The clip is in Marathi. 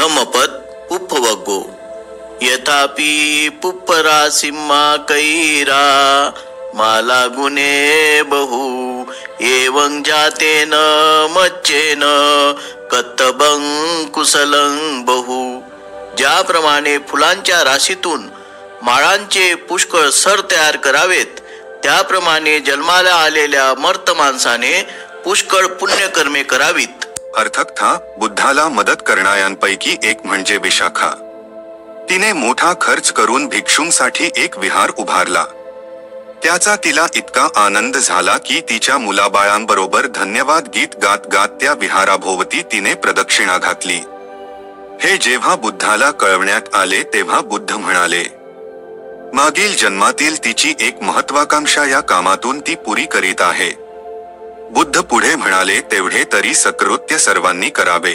परमपद उपवगो यथापि पुप्परा सिम्हा कैरा माला गुणे बहु एवं जातेन मच्चेन कत्तबं कुशलं बहु। ज्याप्रमाणे फुलांच्या राशीतून माळांचे पुष्कळ सर तयार करावेत, त्याप्रमाणे जन्माला आलेल्या मर्त माणसाने पुष्कळ पुण्यकर्मे करावीत। अर्थात बुद्धाला मदत करणाऱ्यांपैकी एक म्हणजे विशाखा। तिने मोठा खर्च करून भिक्षूंसाठी एक विहार उभारला। त्याचा तिला इतका आनंद झाला की तिच्या मुलाबाळांबरोबर धन्यवाद गीत गात गात त्या विहाराभोवती तिने प्रदक्षिणा घातली। हे जेव्हा बुद्धाला कळवण्यात आले तेव्हा बुद्ध म्हणाले, मागील जन्मातील तिची एक महत्वाकांक्षा या कामातून ती पुरी करीत आहे। बुद्ध पुढे म्हणाले, तेवढे तरी सत्कृत्य सर्वांनी करावे।